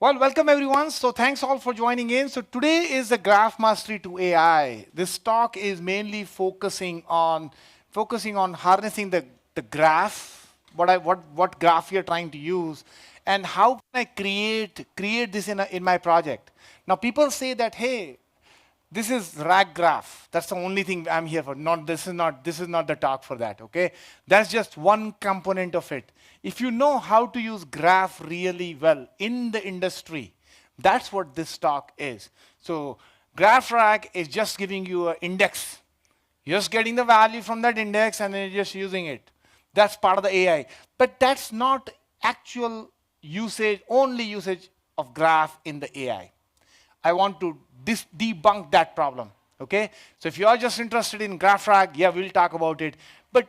Well, welcome everyone. So thanks all for joining in. So today is the Graph Mastery to AI. This talk is mainly focusing on harnessing the graph, what graph you're trying to use, and how can I create this in my project. Now people say that, hey, this is rag graph. That's the only thing I'm here for. This is not the talk for that, okay? That's just one component of it. If you know how to use graph really well in the industry, that's what this talk is. So graph rag is just giving you an index. You're just getting the value from that index and then you're just using it. That's part of the AI. But that's not actual only usage of graph in the AI. I want to debunk that problem. Okay? So if you are just interested in graph rag, yeah, we'll talk about it. But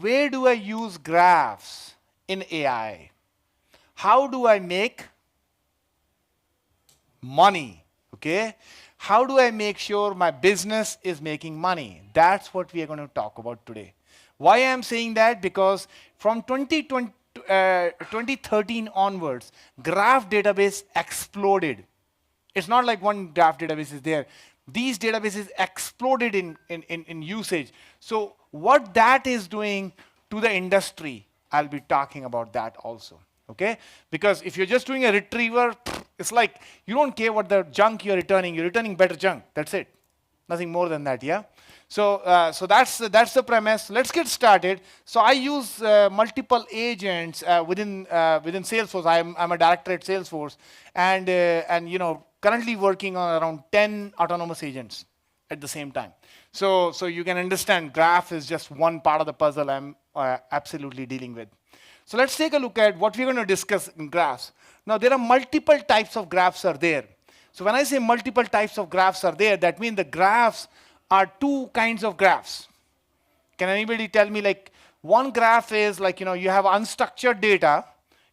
where do I use graphs in AI? How do I make money? Okay? How do I make sure my business is making money? That's what we are going to talk about today. Why I'm saying that? Because from 2013 onwards, graph database exploded. It's not like one graph database is there. These databases exploded in usage. So what that is doing to the industry, I'll be talking about that also. Okay? Because if you're just doing a retriever, it's like you don't care what the junk you're returning better junk. That's it. Nothing more than that, yeah? So that's the premise. Let's get started. So I use multiple agents within Salesforce. I'm a director at Salesforce, and currently working on around 10 autonomous agents at the same time. So you can understand, graph is just one part of the puzzle I'm absolutely dealing with. So let's take a look at what we're going to discuss in graphs. Now there are multiple types of graphs are there. So when I say multiple types of graphs are there, that means the graphs are two kinds of graphs. Can anybody tell me, like, one graph is like, you have unstructured data.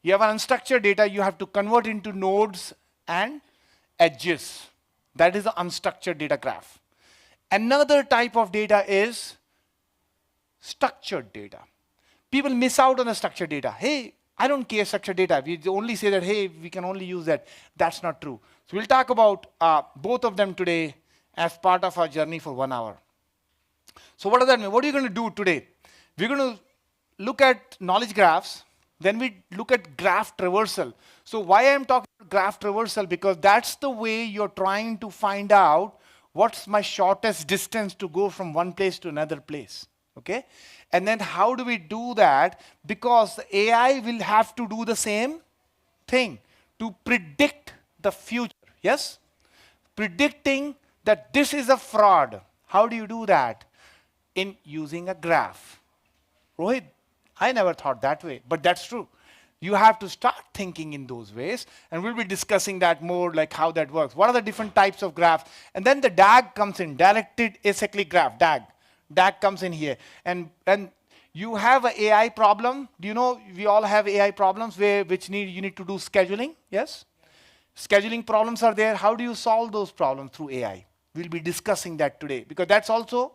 You have unstructured data, you have to convert into nodes and edges. That is the unstructured data graph. Another type of data is structured data. People miss out on the structured data. Hey, I don't care structured data. We only say that, hey, we can only use that. That's not true. So we'll talk about both of them today as part of our journey for 1 hour. So what does that mean? What are you going to do today? We're going to look at knowledge graphs. Then we look at graph traversal. So why I'm talking about graph traversal? Because that's the way you're trying to find out what's my shortest distance to go from one place to another place. Okay? And then how do we do that? Because the AI will have to do the same thing to predict the future. Yes? Predicting that this is a fraud. How do you do that? In using a graph. Rohit, I never thought that way, but that's true. You have to start thinking in those ways, and we'll be discussing that more, like how that works. What are the different types of graphs? And then the DAG comes in, directed acyclic graph, DAG. DAG comes in here. And you have an AI problem. Do you know we all have AI problems you need to do scheduling? Yes? Scheduling problems are there. How do you solve those problems through AI? We'll be discussing that today, because that's also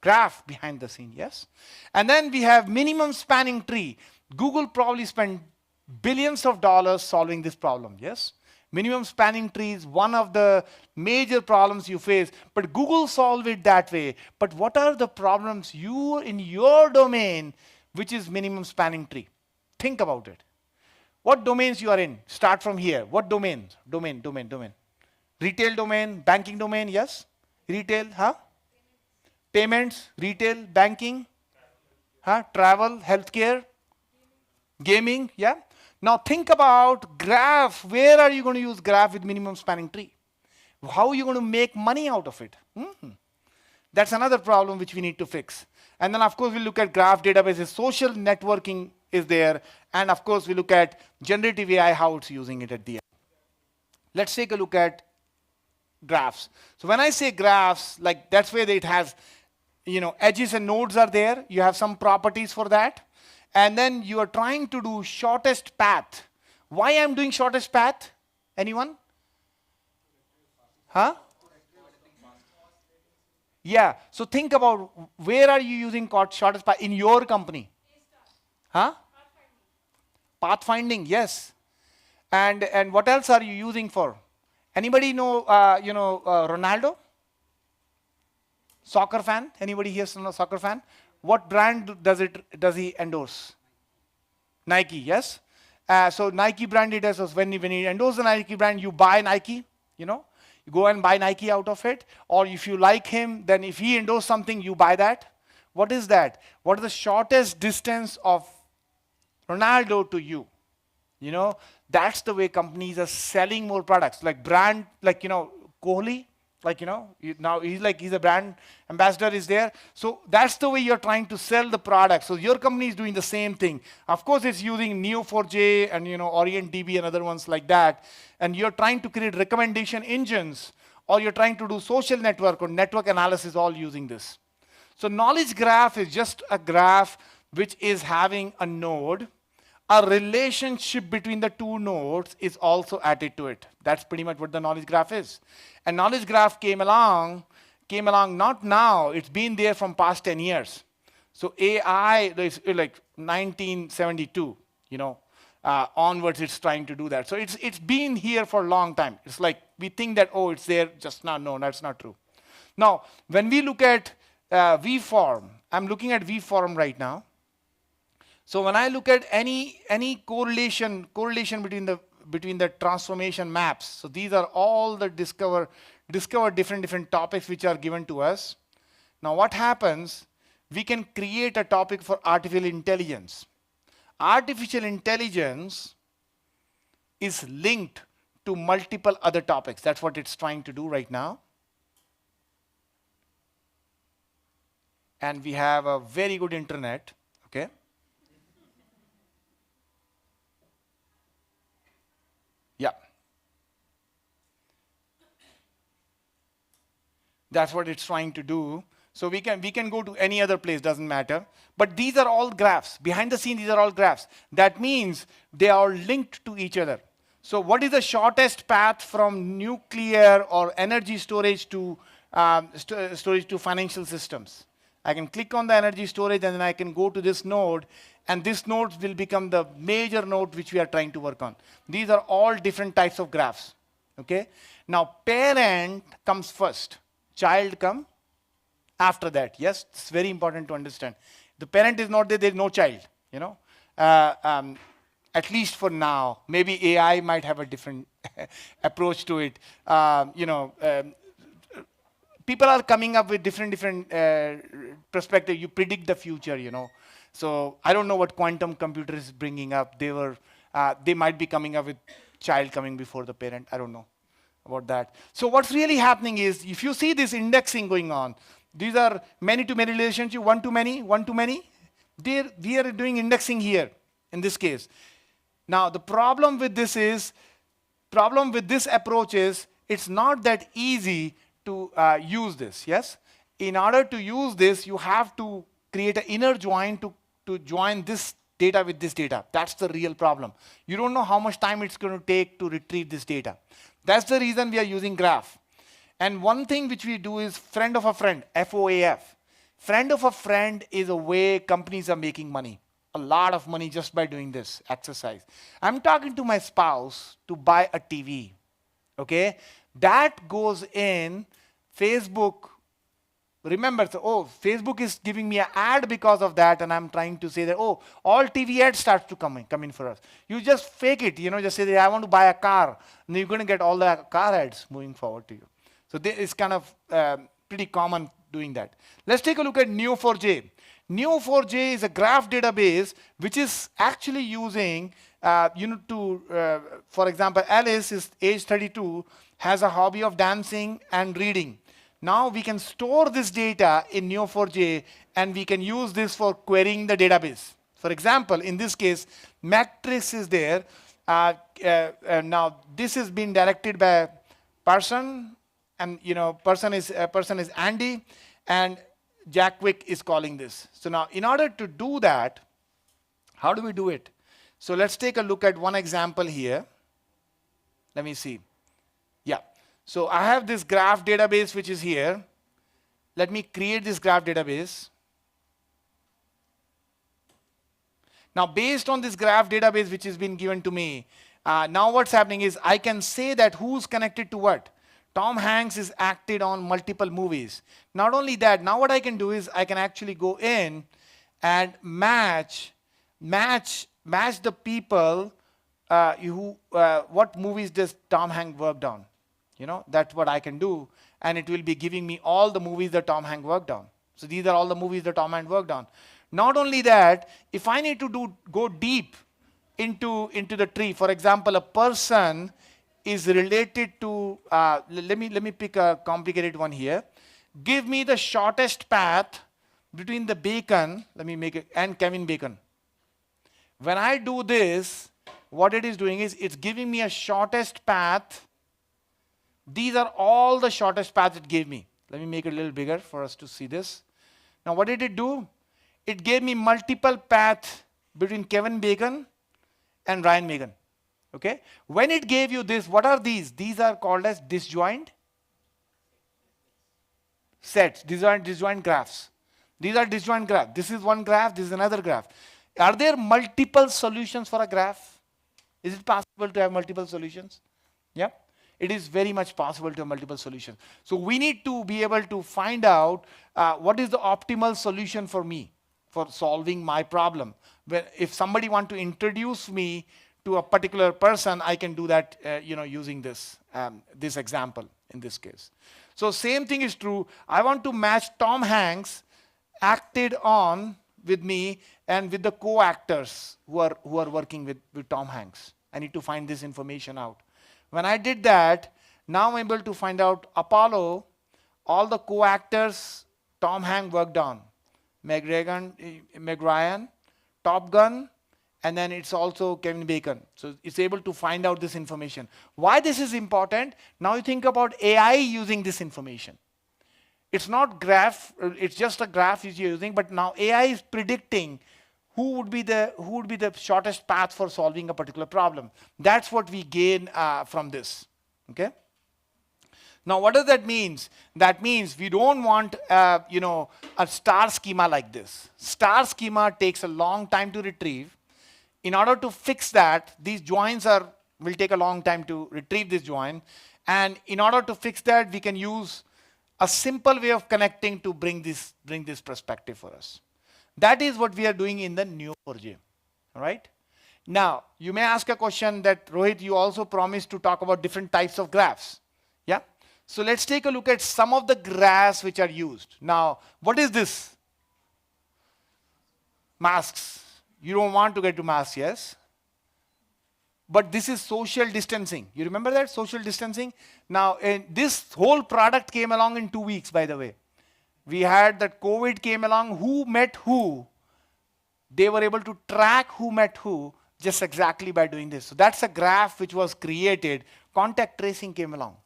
graph behind the scene, yes? And then we have minimum spanning tree. Google probably spent billions of dollars solving this problem, yes? Minimum spanning tree is one of the major problems you face, but Google solved it that way. But what are the problems in your domain, which is minimum spanning tree? Think about it. What domains you are in? Start from here. What domains? Domain. Retail domain, banking domain, yes? Retail, huh? Payments, retail, banking, huh? Travel, healthcare, gaming, yeah? Now think about graph. Where are you going to use graph with minimum spanning tree? How are you going to make money out of it? That's another problem which we need to fix. And then of course we look at graph databases. Social networking is there. And of course we look at generative AI, how it's using it at the end. Let's take a look at graphs. So when I say graphs, like that's where it has, edges and nodes are there. You have some properties for that. And then you are trying to do shortest path. Why I'm doing shortest path? Anyone? Huh? Yeah. So think about, where are you using shortest path in your company? Huh? Pathfinding, yes. And what else are you using for? Anybody know, Ronaldo? Soccer fan? Anybody here know soccer fan? What brand does he endorse? Nike, yes. So Nike brand it is. So when you endorse the Nike brand, you buy Nike. You go and buy Nike out of it. Or if you like him, then if he endorses something, you buy that. What is that? What is the shortest distance of Ronaldo to you? That's the way companies are selling more products. Like brand, Kohli, now he's a brand ambassador is there. So that's the way you're trying to sell the product. So your company is doing the same thing. Of course, it's using Neo4j and OrientDB and other ones like that. And you're trying to create recommendation engines, or you're trying to do social network or network analysis all using this. So knowledge graph is just a graph which is having a node. A relationship between the two nodes is also added to it. That's pretty much what the knowledge graph is. And knowledge graph came along not now, it's been there from past 10 years. So AI, is like 1972, onwards it's trying to do that. So it's been here for a long time. It's like we think that, oh, it's there just now. No, that's not true. Now, when we look at VForm, I'm looking at VForm right now. So when I look at any correlation between the transformation maps, so these are all the discover different topics which are given to us. Now what happens? We can create a topic for artificial intelligence. Artificial intelligence is linked to multiple other topics. That's what it's trying to do right now. And we have a very good internet, okay? Yeah. That's what it's trying to do. So we can go to any other place, doesn't matter. But these are all graphs. Behind the scene, these are all graphs. That means they are linked to each other. So what is the shortest path from nuclear or energy storage to financial systems? I can click on the energy storage and then I can go to this node, and this node will become the major node which we are trying to work on. These are all different types of graphs. Okay? Now parent comes first, child come after that. Yes, it's very important to understand. The parent is not there, there is no child. At least for now. Maybe AI might have a different approach to it. People are coming up with different perspective. You predict the future, So I don't know what quantum computer is bringing up. They might be coming up with child coming before the parent. I don't know about that. So what's really happening is, if you see this indexing going on, these are many-to-many relationship, one-to-many. We are doing indexing here in this case. Now the problem with this approach is, it's not that easy to use this, yes? In order to use this, you have to create an inner join to join this data with this data. That's the real problem. You don't know how much time it's going to take to retrieve this data. That's the reason we are using graph. And one thing which we do is friend of a friend, FOAF. Friend of a friend is a way companies are making money. A lot of money just by doing this exercise. I'm talking to my spouse to buy a TV, okay? That goes in Facebook. Remember, so, Facebook is giving me an ad because of that, and I'm trying to say that, all TV ads start to come in for us. You just fake it, just say that I want to buy a car, and you're going to get all the car ads moving forward to you. So it's kind of pretty common doing that. Let's take a look at Neo4j. Neo4j is a graph database which is actually using, for example, Alice is age 32, has a hobby of dancing and reading. Now we can store this data in Neo4j, and we can use this for querying the database. For example, in this case, matrix is there. Now this is being directed by person, and person is Andy, and Jack Quick is calling this. So now, in order to do that, how do we do it? So let's take a look at one example here. Let me see. Yeah. So I have this graph database which is here. Let me create this graph database. Now, based on this graph database which has been given to me, Now what's happening is I can say that who's connected to what. Tom Hanks is acted on multiple movies. Not only that, now what I can do is I can actually go in and match the people what movies does Tom Hanks worked on. That's what I can do, and it will be giving me all the movies that Tom Hanks worked on. So these are all the movies that Tom Hanks worked on. Not only that, if I need to go deep into the tree, for example, a person is related to, let me pick a complicated one here. Give me the shortest path between the Bacon, let me make it, and Kevin Bacon. When I do this, what it is doing is it's giving me a shortest path. These are all the shortest paths it gave me. Let me make it a little bigger for us to see this. Now what did it do? It gave me multiple paths between Kevin Bacon and Ryan Megan. Okay? When it gave you this, what are these? These are called as disjoint sets, disjoint graphs. These are disjoint graphs. This is one graph, this is another graph. Are there multiple solutions for a graph? Is it possible to have multiple solutions? Yeah. It is very much possible to have multiple solutions. So we need to be able to find out what is the optimal solution for me for solving my problem. If somebody wants to introduce me to a particular person, I can do that using this example in this case. So same thing is true. I want to match Tom Hanks acted on with me and with the co-actors who are working with Tom Hanks. I need to find this information out. When I did that, now I'm able to find out Apollo, all the co-actors Tom Hanks worked on. Meg Ryan, Top Gun, and then it's also Kevin Bacon. So it's able to find out this information. Why this is important? Now you think about AI using this information. It's not graph, it's just a graph you're using, but now AI is predicting who would be the shortest path for solving a particular problem. That's what we gain from this. Okay? Now what does that mean? That means we don't want a star schema like this. Star schema takes a long time to retrieve. In order to fix that, these joins will take a long time to retrieve this join. And in order to fix that, we can use a simple way of connecting to bring this perspective for us. That is what we are doing in the Neo4j. All right? Now, you may ask a question that, Rohit, you also promised to talk about different types of graphs. Yeah? So let's take a look at some of the graphs which are used. Now, what is this? Masks. You don't want to get to masks, yes? But this is social distancing. You remember that? Social distancing? Now, this whole product came along in 2 weeks, by the way. We had that COVID came along, who met who. They were able to track who met who just exactly by doing this. So that's a graph which was created. Contact tracing came along.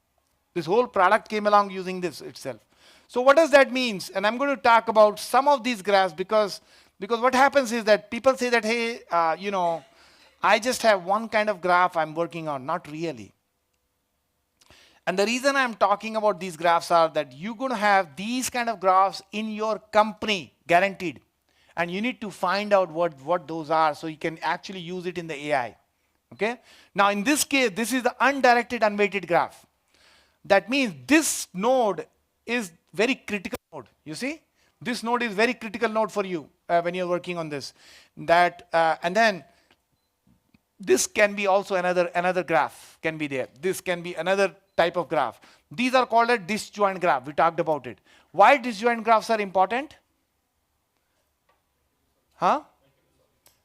This whole product came along using this itself. So what does that mean? And I'm going to talk about some of these graphs because what happens is that people say that, hey, I just have one kind of graph I'm working on. Not really. And the reason I'm talking about these graphs are that you're going to have these kind of graphs in your company, guaranteed. And you need to find out what those are so you can actually use it in the AI. Okay? Now in this case, this is the undirected, unweighted graph. That means this node is very critical node. You see? This node is very critical node for you when you're working on this. And then this can be also another graph can be there. This can be another type of graph. These are called a disjoint graph. We talked about it. Why disjoint graphs are important? Huh?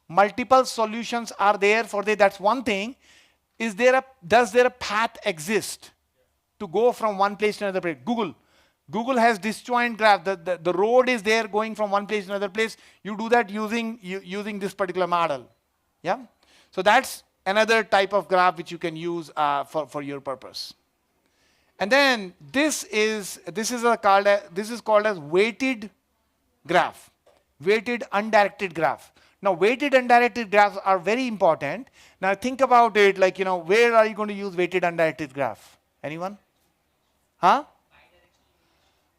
Multiple solutions are there for that. That's one thing. Does there a path exist to go from one place to another place? Google has disjoint graph. The road is there going from one place to another place. You do that using this particular model. Yeah. So that's another type of graph which you can use for your purpose. And then this is called as weighted graph, weighted undirected graph. Now weighted undirected graphs are very important. Now think about it, like where are you going to use weighted undirected graph? Anyone? Huh?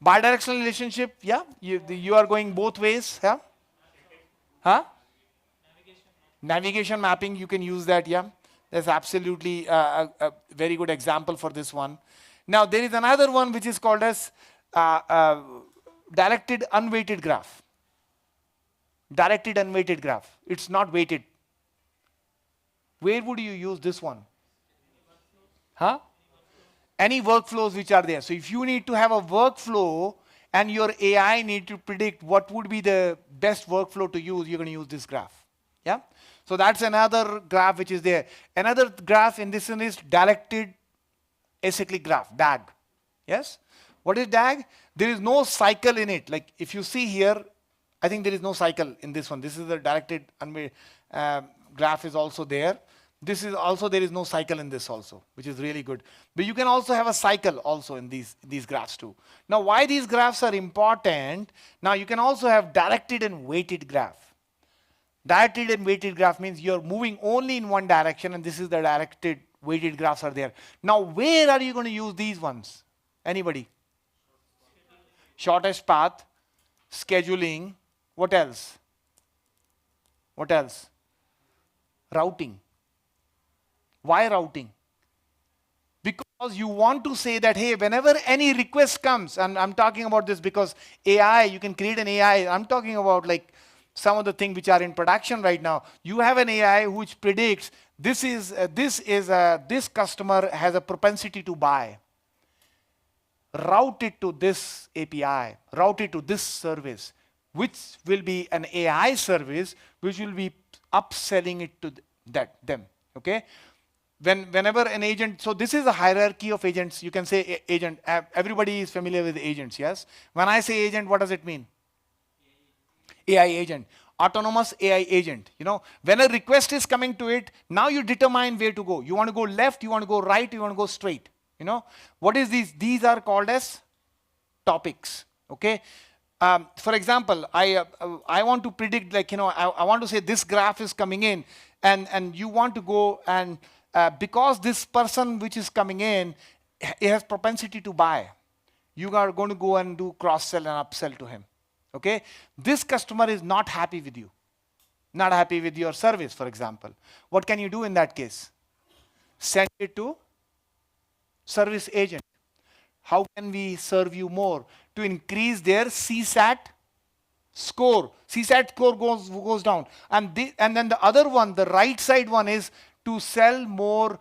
Bidirectional relationship. Yeah, you are going both ways. Yeah. Huh? Navigation mapping, you can use that, yeah. That's absolutely a very good example for this one. Now there is another one which is called as directed unweighted graph. Directed unweighted graph. It's not weighted. Where would you use this one? Huh? Any workflows which are there. So if you need to have a workflow and your AI need to predict what would be the best workflow to use, you're going to use this graph. Yeah. So that's another graph which is there. Another graph in this one is directed acyclic graph, DAG. Yes. What is DAG? There is no cycle in it. Like if you see here, I think there is no cycle in this one. This is the directed graph is also there. This is also, there is no cycle in this also, which is really good. But you can also have a cycle also in these graphs too. Now, why these graphs are important? Now, you can also have directed and weighted graph. Directed and weighted graph means you're moving only in one direction, and this is the directed weighted graphs are there. Now, where are you going to use these ones? Anybody? Shortest path, scheduling, what else? What else? Routing. Why routing? Because you want to say that, hey, whenever any request comes, and I'm talking about this because AI, you can create an AI. I'm talking about like some of the things which are in production right now. You have an AI which predicts this customer has a propensity to buy. Route it to this API, route it to this service, which will be an AI service, which will be upselling it to them. Okay. Whenever an agent, so this is a hierarchy of agents. You can say agent. Everybody is familiar with agents, yes? When I say agent, what does it mean? AI agent. Autonomous AI agent. You know, when a request is coming to it, now you determine where to go. You want to go left, you want to go right, you want to go straight. You know, what is these? These are called as topics. Okay. For example, I want to predict, like, you know, I want to say this graph is coming in, and you want to go and because this person which is coming in, he has propensity to buy. You are going to go and do cross-sell and upsell to him. Okay? This customer is not happy with you. Not happy with your service, for example. What can you do in that case? Send it to service agent. How can we serve you more? To increase their CSAT score. CSAT score goes down. And then the other one, the right side one, is to sell more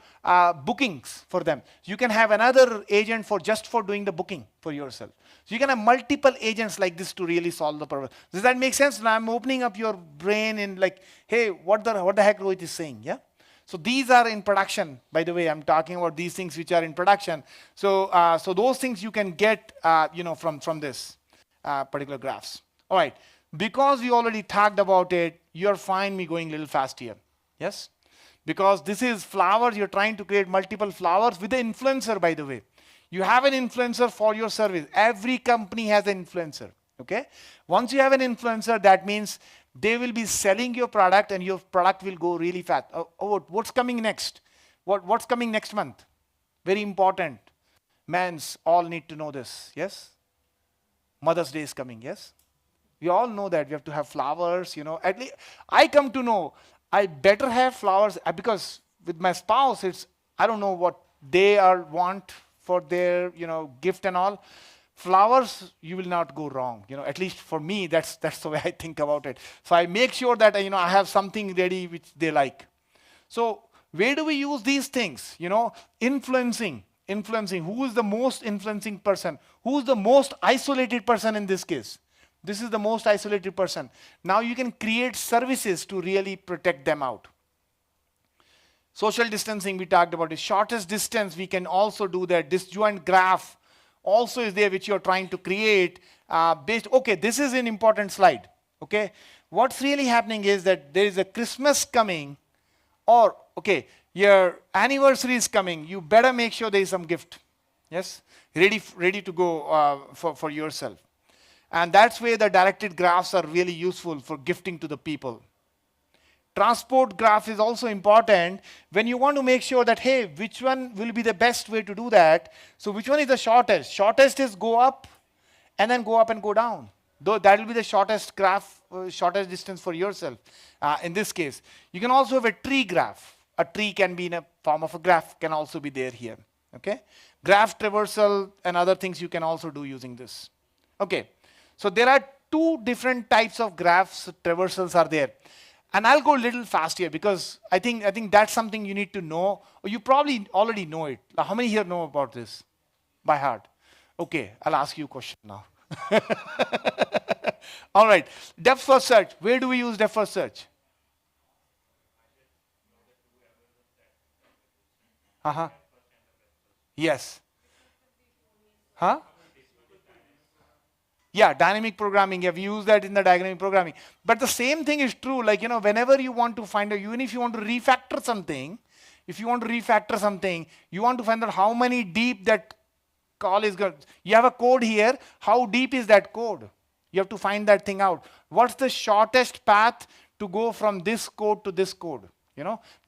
bookings for them. You can have another agent just for doing the booking for yourself. So you can have multiple agents like this to really solve the problem. Does that make sense? Now I'm opening up your brain in like, hey, what the heck Rohit is saying, yeah? So these are in production. By the way, I'm talking about these things which are in production. So so those things you can get from this particular graphs. All right. Because we already talked about it, you're fine me going a little fast here. Yes? Because this is flowers, you're trying to create multiple flowers with an influencer, by the way. You have an influencer for your service. Every company has an influencer. Okay? Once you have an influencer, that means they will be selling your product and your product will go really fast. What's coming next? What's coming next month? Very important. Men's all need to know this. Yes? Mother's Day is coming. Yes? We all know that we have to have flowers, you know. At least I come to know I better have flowers because with my spouse, I don't know what they want for their, gift and all. Flowers, you will not go wrong. At least for me, that's the way I think about it. So I make sure that, I have something ready which they like. So where do we use these things? Influencing. Who is the most influencing person? Who is the most isolated person in this case? This is the most isolated person. Now you can create services to really protect them out. Social distancing, we talked about it. Shortest distance, we can also do that. Disjoint graph also is there, which you're trying to create. Okay, this is an important slide. Okay, what's really happening is that there is a Christmas coming, or okay, your anniversary is coming. You better make sure there is some gift. Yes, ready to go for yourself. And that's where the directed graphs are really useful for gifting to the people. Transport graph is also important when you want to make sure that, hey, which one will be the best way to do that? So which one is the shortest? Shortest is go up and then go up and go down. Though that will be the shortest graph, shortest distance for yourself in this case. You can also have a tree graph. a tree can be in a form of a graph, can also be there here. Okay, graph traversal and other things you can also do using this. Okay, so there are two different types of graphs traversals are there. And I'll go a little fast here because I think that's something you need to know, or you probably already know it. How many here know about this by heart? Okay, I'll ask you a question now. All right, depth first search. Where do we use depth first search? Uh-huh. Yes. Huh? Yeah, dynamic programming. Yeah, we use that in the dynamic programming. But the same thing is true. Like, whenever you want to find out, even if you want to refactor something, you want to find out how many deep that call is good. You have a code here. How deep is that code? You have to find that thing out. What's the shortest path to go from this code to this code?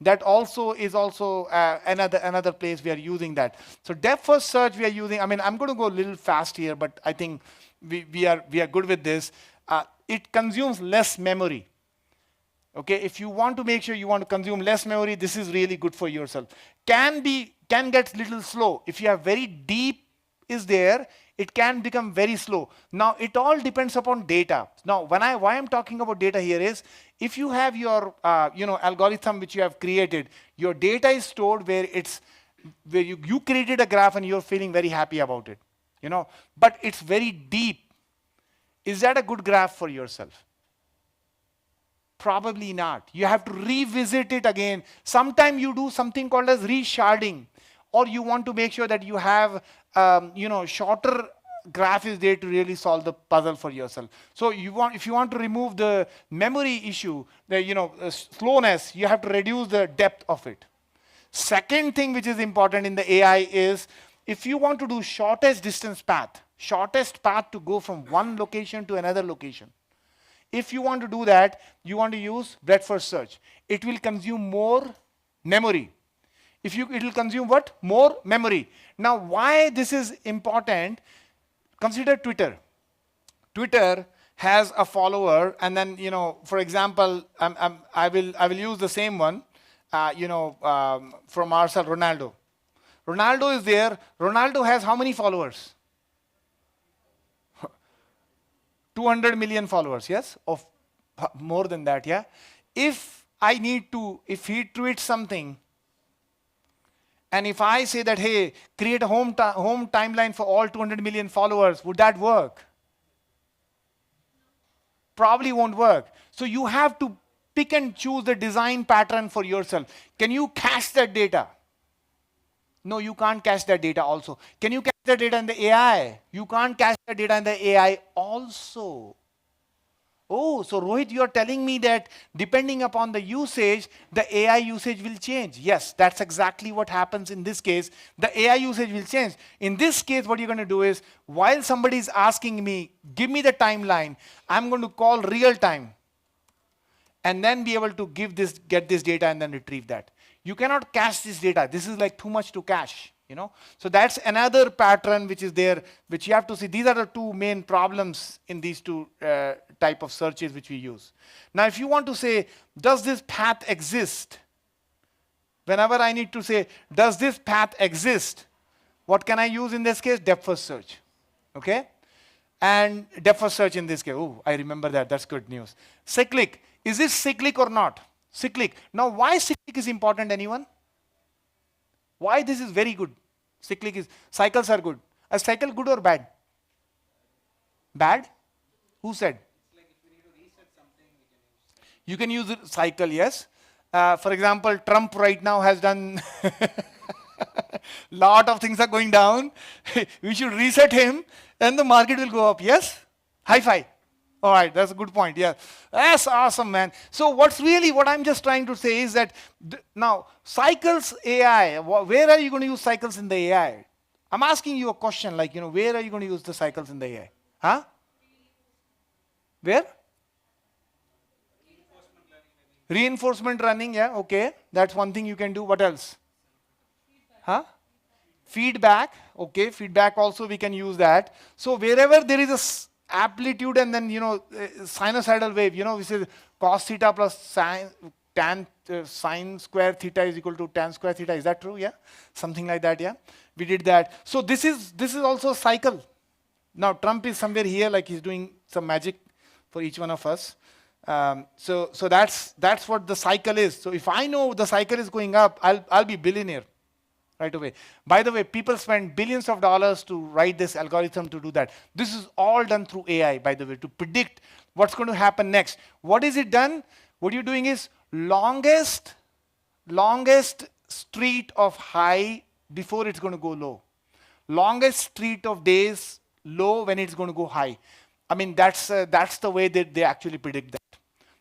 That also is also another place we are using that. So depth first search we are using. I mean, I'm going to go a little fast here, but I think we are good with this. It consumes less memory. Okay, if you want to make sure you want to consume less memory, this is really good for yourself. Can get little slow. If you have very deep is there, it can become very slow. Now, it all depends upon data. Now, why I'm talking about data here is, if you have your algorithm which you have created, your data is stored where you created a graph and you're feeling very happy about it. But it's very deep. Is that a good graph for yourself? Probably not. You have to revisit it again. Sometimes you do something called as resharding, or you want to make sure that you have shorter graph is there to really solve the puzzle for yourself. So if you want to remove the memory issue, the slowness, you have to reduce the depth of it. Second thing which is important in the AI is, if you want to do shortest path to go from one location to another location. If you want to do that, you want to use breadth first search. It will consume more memory. It will consume what? More memory. Now, why this is important? Consider Twitter. Twitter has a follower, and then for example, I will use the same one. From ourselves, Ronaldo. Ronaldo is there. Ronaldo has how many followers? 200 million followers, yes? Of more than that, yeah? If he tweets something, and if I say that, hey, create a home timeline for all 200 million followers, would that work? Probably won't work. So you have to pick and choose the design pattern for yourself. Can you cache that data? No, you can't cache that data also. Can you cache that data in the AI? You can't cache that data in the AI also. Oh, so Rohit, you are telling me that depending upon the usage, the AI usage will change. Yes, that's exactly what happens in this case. The AI usage will change. In this case, what you're going to do is, while somebody is asking me, give me the timeline, I'm going to call real time and then be able to get this data and then retrieve that. You cannot cache this data. This is like too much to cache. So that's another pattern which is there, which you have to see. These are the two main problems in these two type of searches which we use. Now, if you want to say, does this path exist? Whenever I need to say, does this path exist? What can I use in this case? Depth first search. Okay? And depth first search in this case. Oh, I remember that. That's good news. Cyclic. Is this cyclic or not? Cyclic. Now, why cyclic is important, anyone? Why this is very good? Cycles are good. A cycle good or bad? Bad? Who said? It's like if you need to reset something, you can use it. Cycle, yes. For example, Trump right now has done lot of things are going down. We should reset him and the market will go up. Yes? High five. All right, that's a good point. Yeah, that's awesome, man. So what I'm just trying to say is that now cycles AI, where are you going to use cycles in the AI? I'm asking you a question like, where are you going to use the cycles in the AI? Huh? Where? Reinforcement learning, yeah, okay. That's one thing you can do. What else? Huh? Feedback, okay. Feedback also we can use that. So wherever there is a amplitude and then sinusoidal wave, we say cos theta plus tan sine square theta is equal to tan square theta. Is that true? Yeah, something like that. Yeah, we did that. So this is also a cycle. Now Trump is somewhere here, like he's doing some magic for each one of us. So that's what the cycle is. So if I know the cycle is going up, I'll be billionaire right away. By the way, people spend billions of dollars to write this algorithm to do that. This is all done through AI, by the way, to predict what's going to happen next. What is it done? What you're doing is longest street of high before it's going to go low. Longest street of days low when it's going to go high. I mean, that's the way that they actually predict that.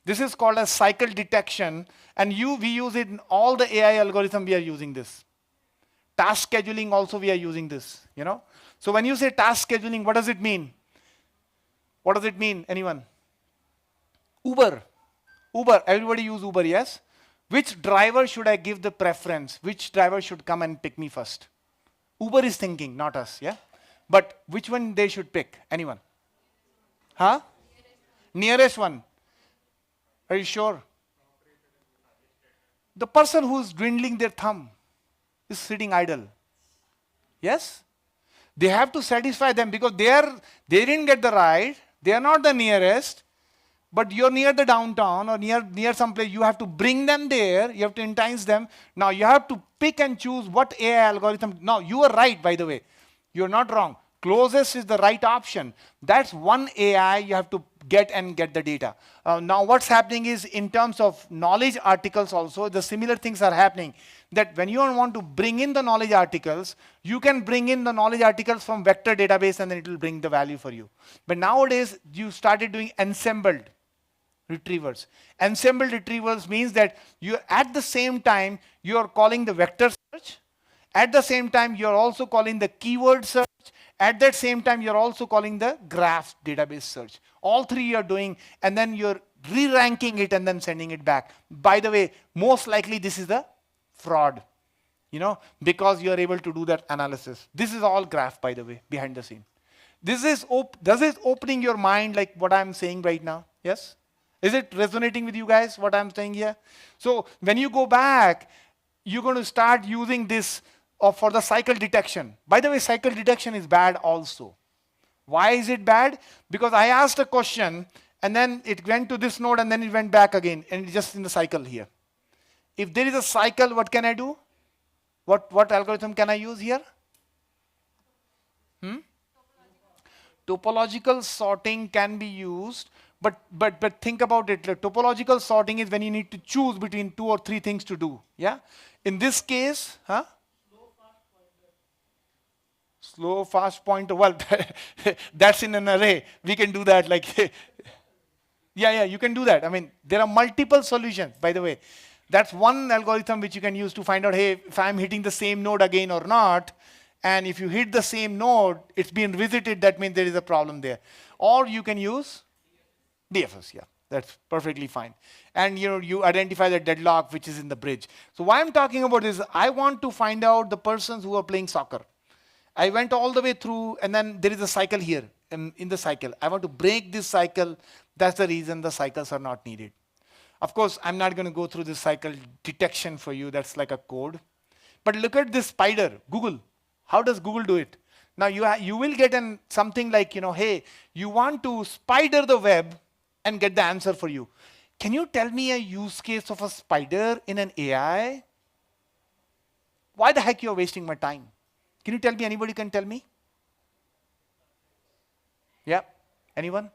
This is called a cycle detection, and we use it in all the AI algorithm. We are using this. Task scheduling also we are using this. You know. So when you say task scheduling, what does it mean? What does it mean? Anyone? Uber. Everybody use Uber, yes? Which driver should I give the preference? Which driver should come and pick me first? Uber is thinking, not us, yeah? But which one they should pick? Anyone? Huh? Nearest one. Are you sure? The person who's dwindling their thumb is sitting idle. Yes? They have to satisfy them because they didn't get the ride. They are not the nearest. But you're near the downtown or near some place. You have to bring them there. You have to entice them. Now you have to pick and choose what AI algorithm. Now you are right, by the way. You're not wrong. Closest is the right option. That's one AI you have to get the data. Now what's happening is in terms of knowledge articles also, the similar things are happening. That when you want to bring in the knowledge articles, you can bring in the knowledge articles from vector database and then it will bring the value for you. But nowadays, you started doing ensembled retrievers. Ensembled retrievers means that you at the same time, you are calling the vector search. At the same time, you're also calling the keyword search. At that same time, you're also calling the graph database search. All three you're doing, and then you're re-ranking it and then sending it back. By the way, most likely this is the fraud, you know, because you're able to do that analysis. This is all graph, by the way, behind the scene. This is opening your mind like what I'm saying right now? Yes? Is it resonating with you guys, what I'm saying here? So when you go back, you're going to start using this for the cycle detection. By the way, cycle detection is bad also. Why is it bad? Because I asked a question, and then it went to this node, and then it went back again, and it's just in the cycle here. If there is a cycle, what can I do? What algorithm can I use here? Topological sorting can be used, but think about it. Like, topological sorting is when you need to choose between 2 or 3 things to do. Yeah. In this case, slow fast pointer. Well, that's in an array. We can do that. Like, yeah, you can do that. I mean, there are multiple solutions. By the way, that's one algorithm which you can use to find out, hey, if I'm hitting the same node again or not. And if you hit the same node, it's been visited, that means there is a problem there. Or you can use DFS, yeah, that's perfectly fine. And you identify the deadlock which is in the bridge. So why I'm talking about is I want to find out the persons who are playing soccer. I went all the way through, and then there is a cycle here in the cycle. I want to break this cycle. That's the reason the cycles are not needed. Of course, I'm not going to go through this cycle detection for you. That's like a code. But look at this spider, Google. How does Google do it? Now you will get something like, hey, you want to spider the web and get the answer for you. Can you tell me a use case of a spider in an AI? Why the heck you're wasting my time? Can you tell me? Anybody can tell me? Yeah, anyone?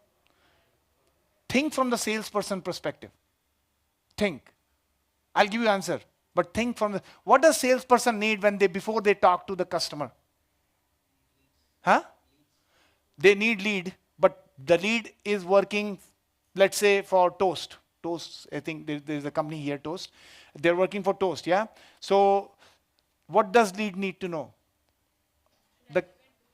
Think from the salesperson perspective. Think. I'll give you an answer. But think from what does salesperson need before they talk to the customer? They need lead, but the lead is working, let's say, for Toast. Toast, I think there's a company here, Toast. They're working for Toast, yeah? So what does lead need to know?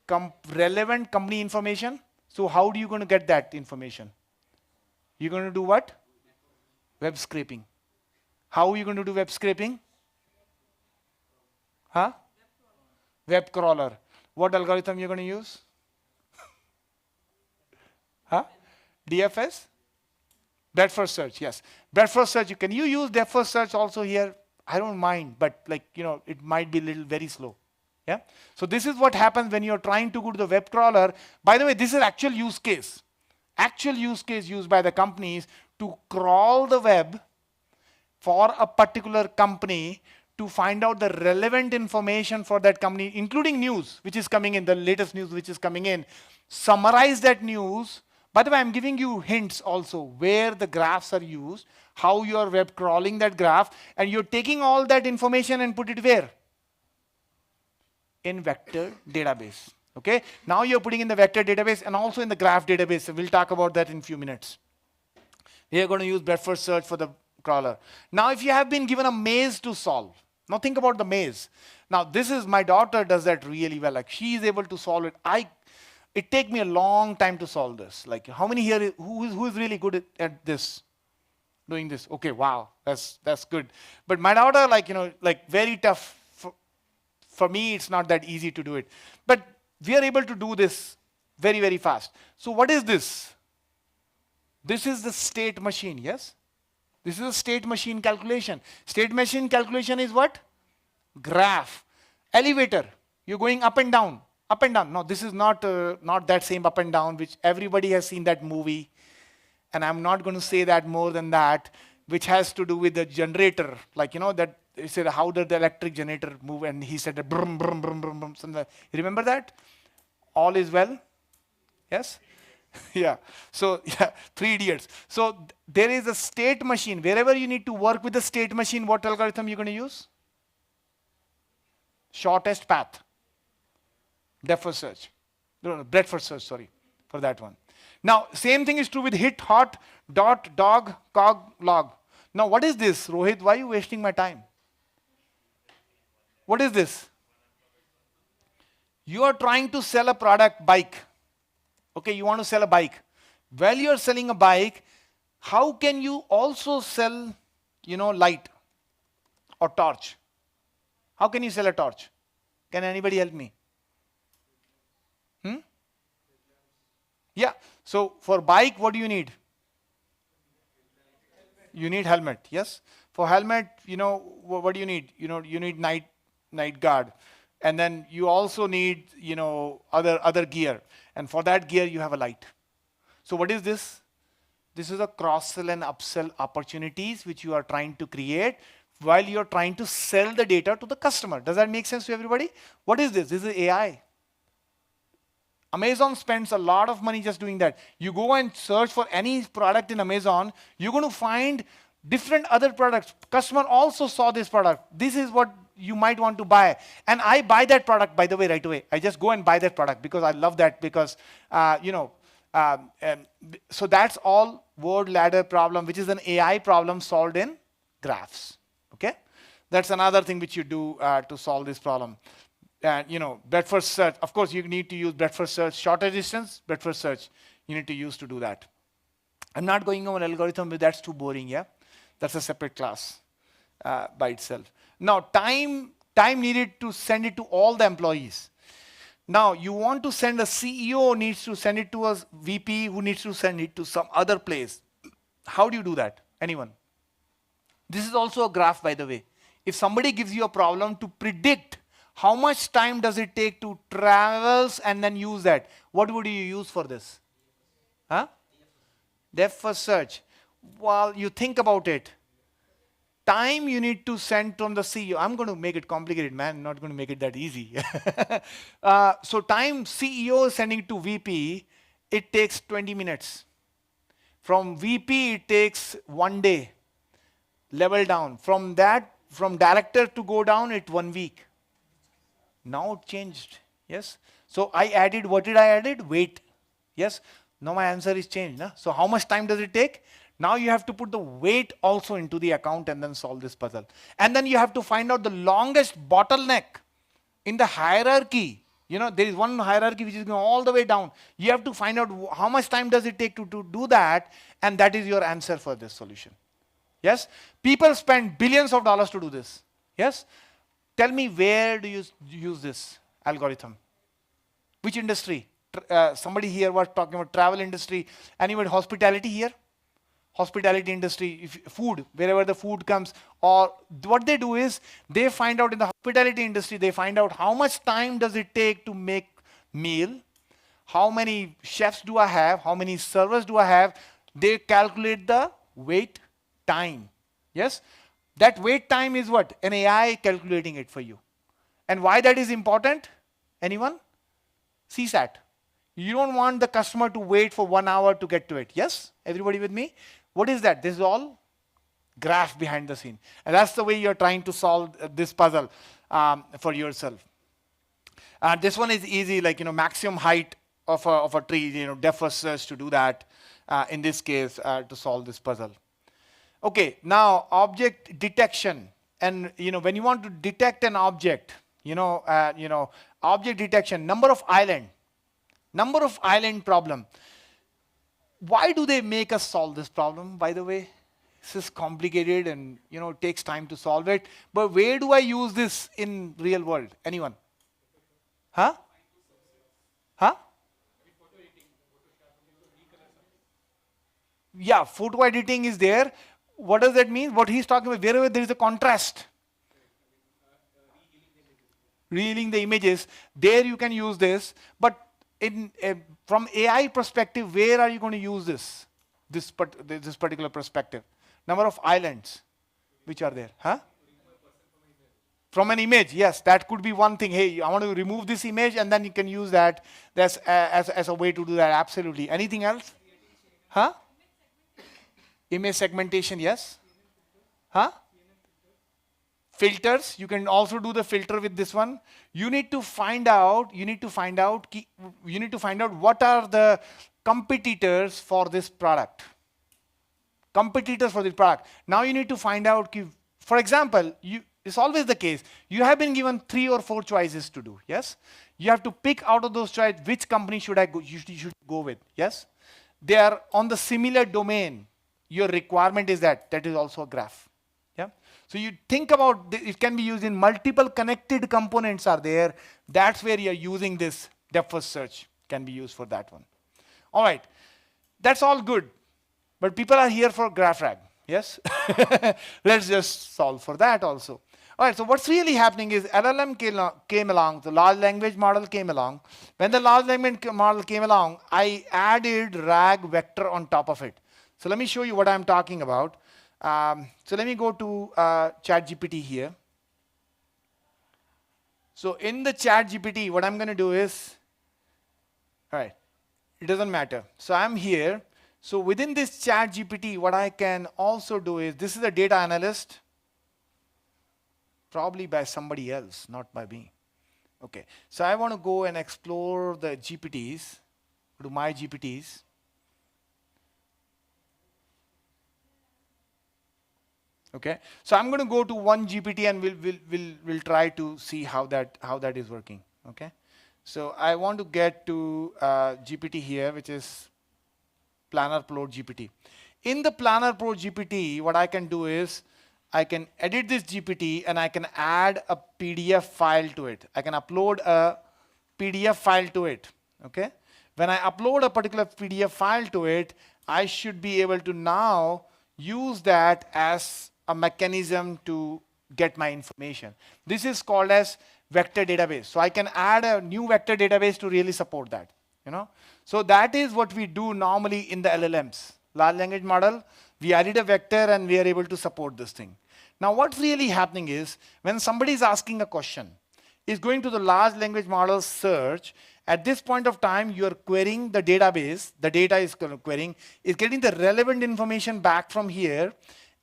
The relevant company information. So how are you going to get that information? You're going to do what? Web scraping. How are you going to do web scraping? Web crawler. What algorithm you're going to use? DFS? Breadth first search, yes. Breadth first search. Can you use depth first search also here? I don't mind, but like, it might be a little very slow. Yeah. So this is what happens when you're trying to go to the web crawler. By the way, this is actual use case. Actual use case used by the companies to crawl the web for a particular company to find out the relevant information for that company, including news, which is coming in, the latest news which is coming in. Summarize that news. By the way, I'm giving you hints also where the graphs are used, how you're web crawling that graph, and you're taking all that information and put it where? In vector database. Okay, now you're putting in the vector database and also in the graph database. We'll talk about that in a few minutes. We are going to use breadth first search for the crawler. Now, if you have been given a maze to solve, now think about the maze. Now, this is, my daughter does that really well. Like, she is able to solve it. It take me a long time to solve this. Like, how many here, who is really good at this? Doing this? Okay, wow, that's good. But my daughter, like very tough. For me, it's not that easy to do it. But we are able to do this very, very fast. So what is this? This is the state machine, yes? This is a state machine calculation. State machine calculation is what? Graph. Elevator. You're going up and down. Up and down. No, this is not that same up and down, which everybody has seen that movie. And I'm not going to say that more than that, which has to do with the generator. Like, that he said, how did the electric generator move? And he said, brum, brum, brum, brum, brum. You remember that? All is well? Yes? Yeah. So, yeah, 3 idiots. So, there is a state machine. Wherever you need to work with the state machine, what algorithm you're going to use? Shortest path. Depth first search. No, breadth first search, sorry, for that one. Now, same thing is true with hit, hot, dot, dog, cog, log. Now, what is this, Rohit? Why are you wasting my time? What is this? You are trying to sell a product, bike. Okay, you want to sell a bike. While you're selling a bike, how can you also sell, light or torch? How can you sell a torch? Can anybody help me? Yeah. So for bike, what do you need? You need helmet. Yes. For helmet, what do you need? You need night guard, and then you also need other gear. And for that gear, you have a light. So what is this? This is a cross-sell and upsell opportunities which you are trying to create while you're trying to sell the data to the customer. Does that make sense to everybody? What is this? This is AI. Amazon spends a lot of money just doing that. You go and search for any product in Amazon, you're going to find different other products. Customer also saw this product. This is what you might want to buy. And I buy that product, by the way, right away. I just go and buy that product because I love that because, so that's all word ladder problem, which is an AI problem solved in graphs. Okay? That's another thing which you do to solve this problem. And breadth first search, of course, you need to use breadth first search, shorter distance, breadth first search, you need to use to do that. I'm not going over algorithm, but that's too boring, yeah? That's a separate class by itself. Now, time needed to send it to all the employees. Now, you want to send a CEO needs to send it to a VP who needs to send it to some other place. How do you do that? Anyone? This is also a graph, by the way. If somebody gives you a problem to predict how much time does it take to travels and then use that, what would you use for this? Huh? Depth first search. Well, you think about it. Time you need to send from the CEO. I'm going to make it complicated, man. I'm not going to make it that easy. So time CEO is sending it to VP, it takes 20 minutes. From VP, it takes 1 day. Level down. From director to go down, it's 1 week. Now it changed. Yes. So I added, what did I added? Weight. Yes. Now my answer is changed. Nah? So how much time does it take? Now you have to put the weight also into the account and then solve this puzzle. And then you have to find out the longest bottleneck in the hierarchy. There is one hierarchy which is going all the way down. You have to find out how much time does it take to do that, and that is your answer for this solution. Yes? People spend billions of dollars to do this. Yes? Tell me, where do you use this algorithm? Which industry? Somebody here was talking about travel industry. Anybody hospitality here? hospitality industry, if food, wherever the food comes, or what they do is they find out in the hospitality industry, they find out how much time does it take to make meal, how many chefs do I have, how many servers do I have. They calculate the wait time. Yes? That wait time is what? An AI calculating it for you. And why that is important? Anyone? CSAT. You don't want the customer to wait for 1 hour to get to it. Yes? Everybody with me? What is that? This is all graph behind the scene. And that's the way you're trying to solve this puzzle for yourself. This one is easy, like, maximum height of a tree, depth first search to do that, in this case, to solve this puzzle. Okay, now object detection. And, when you want to detect an object, object detection, number of island problem. Why do they make us solve this problem, by the way? This is complicated and, it takes time to solve it. But where do I use this in real world? Anyone? Huh? Huh? Yeah, photo editing is there. What does that mean? What he's talking about, wherever there is a contrast. Rehealing the images, there you can use this. But from AI perspective, where are you going to use this particular perspective? Number of islands which are there. Huh? From an image, yes, that could be one thing. Hey, I want to remove this image, and then you can use that as a way to do that. Absolutely. Anything else? Huh? Image segmentation, yes. Huh? Filters, you can also do the filter with this one. You need to find out what are the competitors for this product. Competitors for this product. Now you need to find out, for example, it's always the case. You have been given 3 or 4 choices to do, yes? You have to pick out of those choices which company you should go with, yes? They are on the similar domain. Your requirement is that is also a graph. Yeah. So you think about it can be used in multiple connected components are there. That's where you're using this depth first search can be used for that one. All right. That's all good. But people are here for graph rag. Yes. Let's just solve for that also. All right. So what's really happening is LLM came along. The large language model came along. When the large language model came along, I added rag vector on top of it. So let me show you what I'm talking about. So let me go to ChatGPT here. So in the ChatGPT, what I'm going to do is, all right, it doesn't matter. So I'm here. So within this ChatGPT, what I can also do is, this is a data analyst, probably by somebody else, not by me. Okay, so I want to go and explore the GPTs, go to my GPTs. Okay, so I'm going to go to one GPT and we'll try to see how that is working. Okay, so I want to get to GPT here, which is Planner Pro GPT. In the Planner Pro GPT, what I can do is I can edit this GPT and I can add a PDF file to it. I can upload a PDF file to it. Okay, when I upload a particular PDF file to it, I should be able to now use that as a mechanism to get my information. This is called as vector database. So I can add a new vector database to really support that. So that is what we do normally in the LLMs. Large language model, we added a vector and we are able to support this thing. Now what's really happening is, when somebody is asking a question, is going to the large language model search, at this point of time, you are querying the database, the data is querying, is getting the relevant information back from here,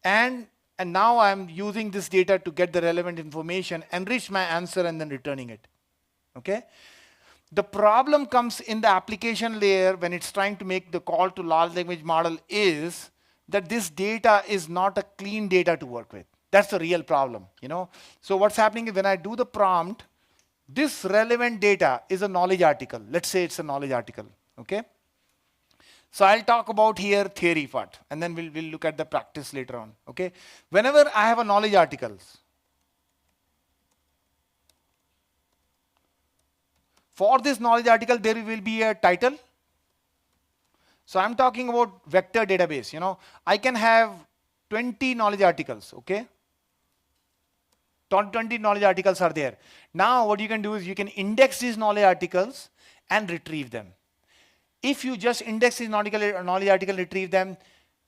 and now I'm using this data to get the relevant information, enrich my answer, and then returning it. Okay? The problem comes in the application layer when it's trying to make the call to large language model is that this data is not a clean data to work with. That's the real problem. So what's happening is when I do the prompt, this relevant data is a knowledge article. Let's say it's a knowledge article. Okay? So I'll talk about here theory part, and then we'll look at the practice later on. Okay? Whenever I have a knowledge articles, for this knowledge article, there will be a title, So I'm talking about vector database. I can have 20 knowledge articles, okay? 20 knowledge articles are there. Now what you can do is you can index these knowledge articles and retrieve them. If you just index these knowledge article, retrieve them,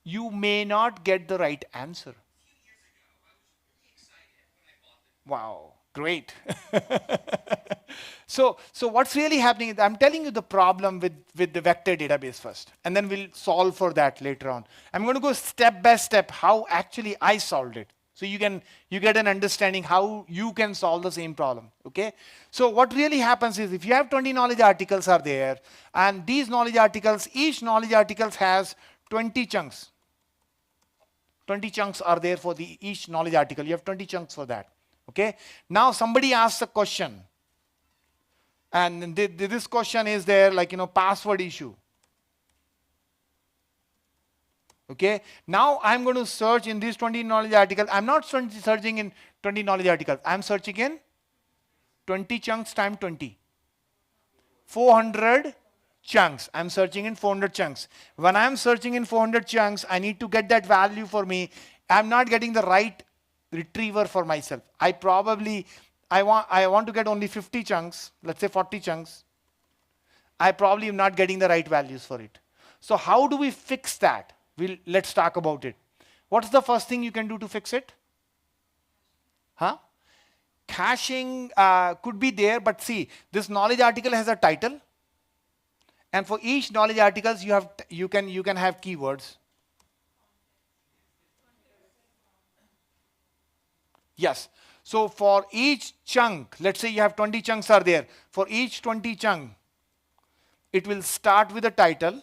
you may not get the right answer. Wow, great. So what's really happening is I'm telling you the problem with the vector database first, and then we'll solve for that later on. I'm going to go step by step how actually I solved it. So you get an understanding how you can solve the same problem. Okay. So what really happens is if you have 20 knowledge articles are there, and these knowledge articles, each knowledge article has 20 chunks. 20 chunks are there for each knowledge article. You have 20 chunks for that. Okay. Now somebody asks a question, and this question is there like password issue. Okay. Now I'm going to search in these 20 knowledge articles. I'm not searching in 20 knowledge articles. I'm searching in 20 chunks times 20. 400 chunks. I'm searching in 400 chunks. When I'm searching in 400 chunks, I need to get that value for me. I'm not getting the right retriever for myself. I want to get only 50 chunks, let's say 40 chunks. I probably am not getting the right values for it. So how do we fix that? Let's talk about it. What's the first thing you can do to fix it? Caching could be there, but see, this knowledge article has a title, and for each knowledge articles you can have keywords. Yes. So for each chunk, let's say you have 20 chunks are there. For each 20 chunk, it will start with a title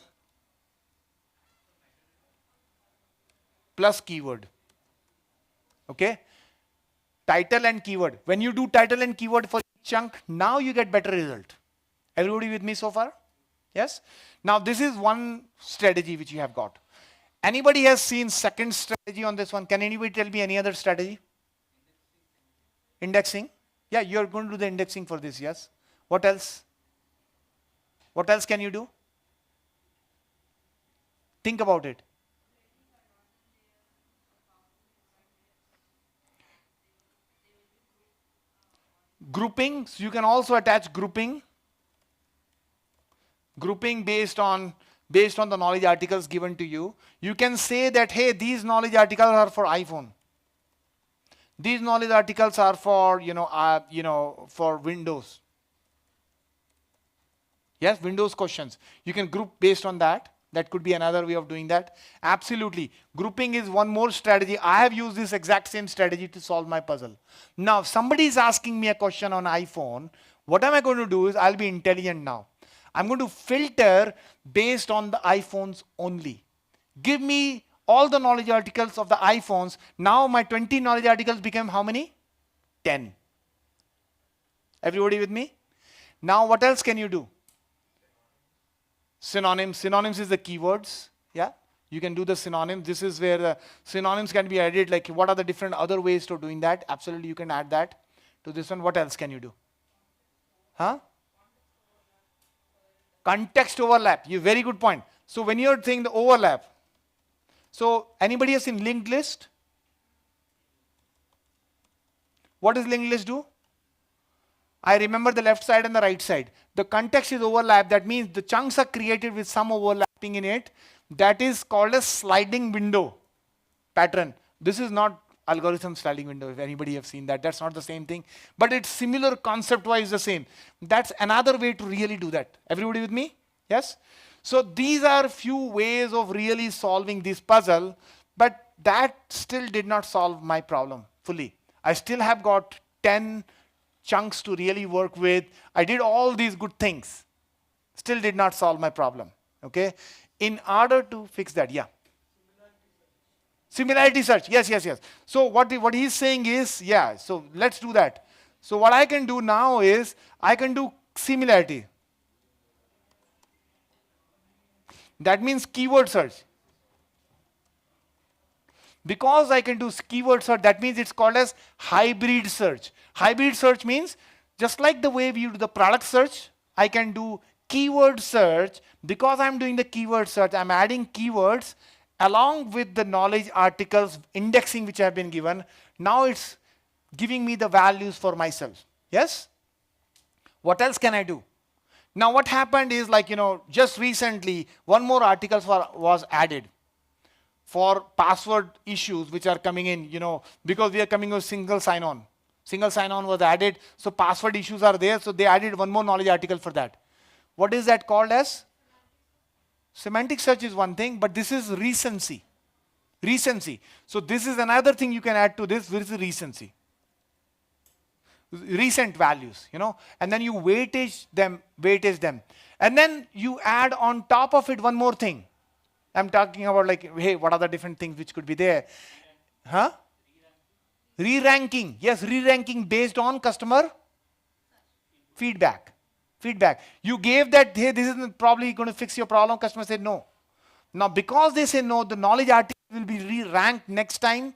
plus keyword. Okay. Title and keyword. When you do title and keyword for each chunk, now you get better result. Everybody with me so far? Yes. Now this is one strategy which you have got. Anybody has seen second strategy on this one? Can anybody tell me any other strategy? Indexing. Yeah, you're going to do the indexing for this, yes. What else? What else can you do? Think about it. Grouping. So you can also attach grouping. Grouping based on the knowledge articles given to you. You can say that, hey, these knowledge articles are for iPhone. These knowledge articles are for, for Windows. Yes, Windows questions. You can group based on that. That could be another way of doing that. Absolutely. Grouping is one more strategy. I have used this exact same strategy to solve my puzzle. Now, if somebody is asking me a question on iPhone, what am I going to do is I'll be intelligent now. I'm going to filter based on the iPhones only. Give me all the knowledge articles of the iPhones. Now my 20 knowledge articles become how many? 10. Everybody with me? Now what else can you do? Synonyms. Synonyms is the keywords. Yeah. You can do the synonyms. This is where the synonyms can be added. Like what are the different other ways to doing that? Absolutely you can add that to this one. What else can you do? Context overlap. Very good point. So when you're saying the overlap, so anybody has seen linked list? What does linked list do? I remember the left side and the right side. The context is overlap. That means the chunks are created with some overlapping in it. That is called a sliding window pattern. This is not algorithm sliding window, if anybody have seen that. That's not the same thing. But it's similar concept-wise the same. That's another way to really do that. Everybody with me? Yes? So these are few ways of really solving this puzzle, but that still did not solve my problem fully. I still have got 10 chunks to really work with. I did all these good things. Still did not solve my problem. Okay? In order to fix that, yeah. Similarity search. Yes. So what he's saying is, yeah, so let's do that. So what I can do now is, I can do similarity. That means keyword search. Because I can do keyword search, that means it's called as hybrid search. Hybrid search means, just like the way we do the product search, I can do keyword search. Because I'm doing the keyword search, I'm adding keywords along with the knowledge articles indexing which have been given. Now it's giving me the values for myself. Yes? What else can I do? Now what happened is, like, just recently, one more article was added for password issues which are coming in, because we are coming with single sign-on. Single sign-on was added, so password issues are there, so they added one more knowledge article for that. What is that called as? Semantic search is one thing, but this is recency. Recency. So this is another thing you can add to this, which is recency. Recent values, and then you weightage them. And then you add on top of it one more thing. I'm talking about, like, hey, what are the different things which could be there? Huh? Re-ranking. Yes, re-ranking based on customer feedback. You gave that, hey, this is probably going to fix your problem. Customer said no. Now, because they say no, the knowledge article will be re-ranked next time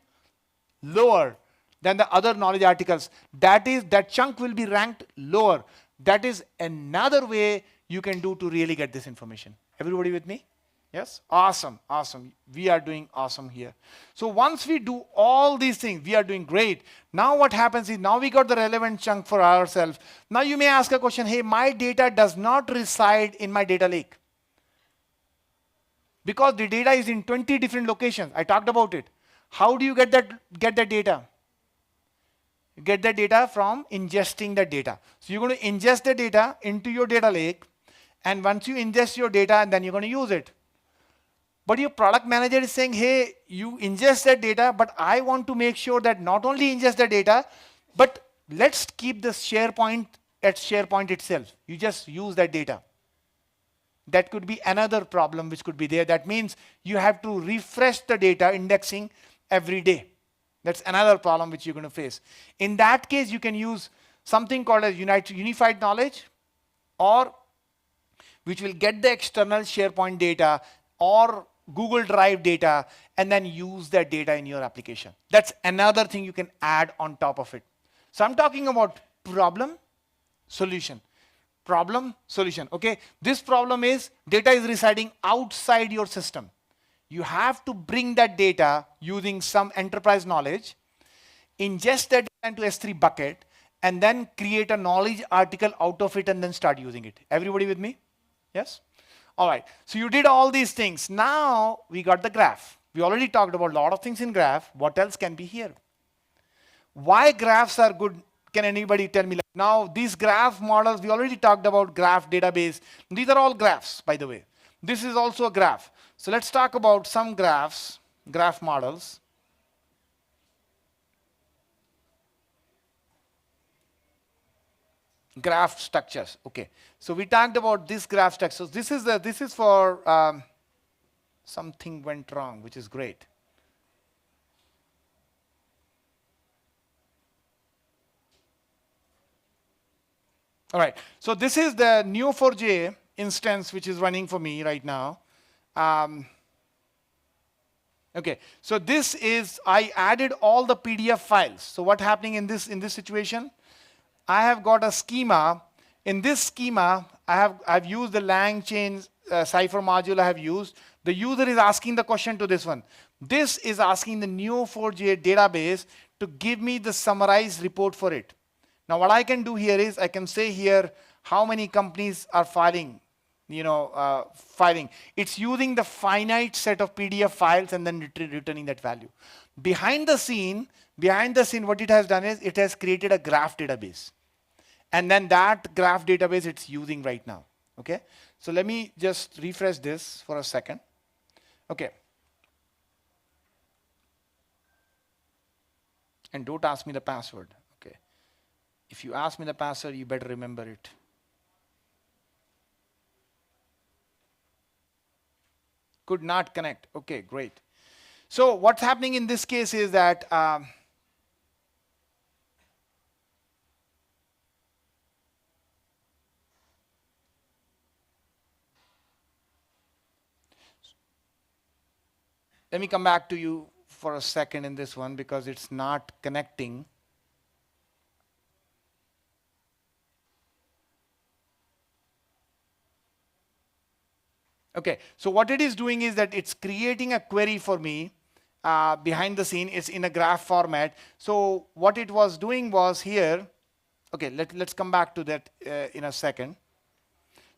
lower than the other knowledge articles. That chunk will be ranked lower. That is another way you can do to really get this information. Everybody with me? Yes? Awesome. We are doing awesome here. So once we do all these things, we are doing great. Now what happens is, now we got the relevant chunk for ourselves. Now you may ask a question, hey, my data does not reside in my data lake. Because the data is in 20 different locations. I talked about it. How do you get that data? You get that data from ingesting the data. So you're going to ingest the data into your data lake. And once you ingest your data, and then you're going to use it. But your product manager is saying, hey, you ingest that data, but I want to make sure that not only ingest the data, but let's keep the SharePoint at SharePoint itself. You just use that data. That could be another problem which could be there. That means you have to refresh the data indexing every day. That's another problem which you're going to face. In that case, you can use something called as unified knowledge, or which will get the external SharePoint data or Google Drive data, and then use that data in your application. That's another thing you can add on top of it. So I'm talking about problem, solution. Problem, solution. Okay, this problem is data is residing outside your system. You have to bring that data using some enterprise knowledge, ingest that data into S3 bucket, and then create a knowledge article out of it and then start using it. Everybody with me? Yes? All right, so you did all these things. Now we got the graph. We already talked about a lot of things in graph. What else can be here? Why graphs are good? Can anybody tell me? Now these graph models, we already talked about graph database. These are all graphs, by the way. This is also a graph. So let's talk about some graphs, graph models. Graph structures. Okay, so we talked about this graph structure. So this is for something went wrong, which is great. All right, so this is the Neo4j instance which is running for me right now. Okay, so this is, I added all the PDF files. So what's happening in this situation? I have got a schema. In this schema, I've used the LangChain cipher module I have used. The user is asking the question to this one. This is asking the Neo4j database to give me the summarized report for it. Now what I can do here is I can say here how many companies are filing, filing. It's using the finite set of PDF files and then returning that value. Behind the scene, what it has done is it has created a graph database. And then that graph database it's using right now. Okay, so let me just refresh this for a second. Okay. And don't ask me the password. Okay. If you ask me the password, you better remember it. Could not connect. Okay, great. So what's happening in this case is that let me come back to you for a second in this one because it's not connecting. Okay, so what it is doing is that it's creating a query for me behind the scene. It's in a graph format. So what it was doing was here, okay, let's come back to that in a second.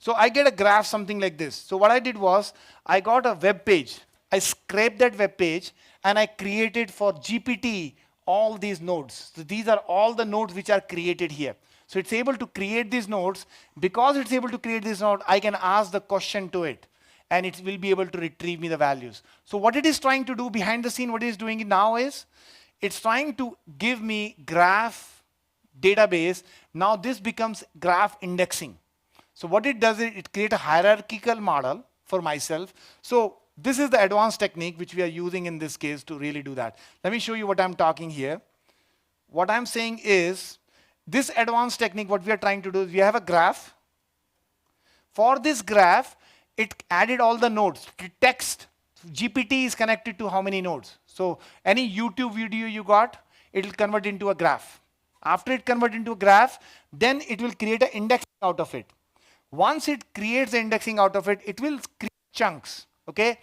So I get a graph something like this. So what I did was I got a web page. I scraped that web page and I created for GPT all these nodes. So these are all the nodes which are created here. So it's able to create these nodes. Because it's able to create this node, I can ask the question to it and it will be able to retrieve me the values. So what it is trying to do behind the scene, what it is doing now is it's trying to give me graph database. Now this becomes graph indexing. So what it does is it creates a hierarchical model for myself. So this is the advanced technique which we are using in this case to really do that. Let me show you what I'm talking here. What I'm saying is this advanced technique, what we are trying to do is we have a graph. For this graph, it added all the nodes. Text, GPT is connected to how many nodes? So any YouTube video you got, it will convert into a graph. After it converts into a graph, then it will create an index out of it. Once it creates the indexing out of it, it will create chunks, okay?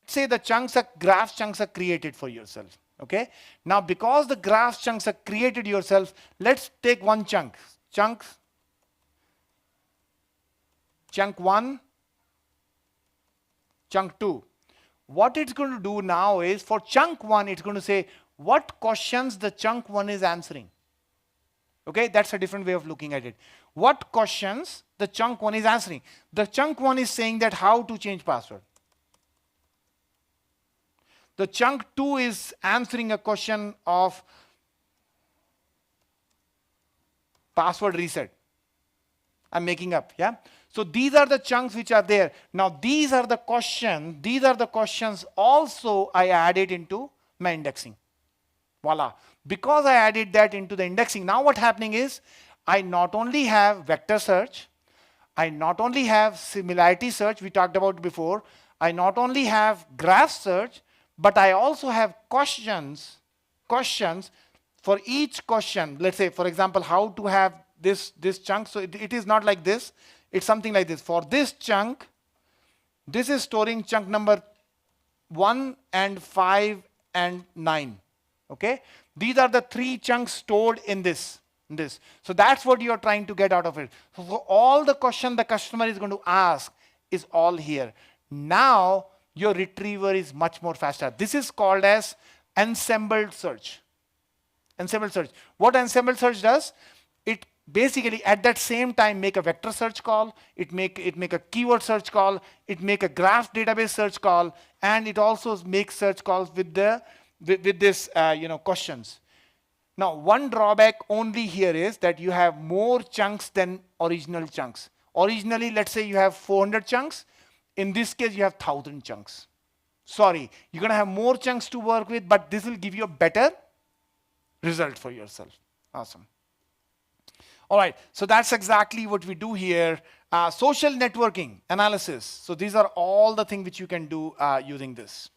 Let's say the graph chunks are created for yourself, okay? Now, because the graph chunks are created yourself, let's take one chunk. Chunk 1, chunk 2. What it's going to do now is for chunk 1, it's going to say what questions the chunk 1 is answering. Okay, that's a different way of looking at it. What questions the chunk 1 is answering? The chunk 1 is saying that how to change password. The chunk 2 is answering a question of password reset. I'm making up, yeah? So these are the chunks which are there. Now these are the questions also I added into my indexing. Voila. Because I added that into the indexing, now what's happening is I not only have vector search, I not only have similarity search, we talked about before, I not only have graph search, but I also have questions for each question. Let's say, for example, how to have this chunk. So it is not like this. It's something like this. For this chunk, this is storing chunk number 1 and 5 and 9. Okay, these are the 3 chunks stored in this. So that's what you are trying to get out of it. So all the question the customer is going to ask is all here. Now your retriever is much more faster. This is called as ensembled search. Ensembled search. What ensembled search does? It basically at that same time make a vector search call, it make a keyword search call, it make a graph database search call, and it also makes search calls with this questions. Now one drawback only here is that you have more chunks than original chunks. Originally, let's say you have 400 chunks. In this case, you have 1,000 chunks. Sorry, you're going to have more chunks to work with, but this will give you a better result for yourself. Awesome. All right, so that's exactly what we do here. Social networking analysis. So these are all the things which you can do using this.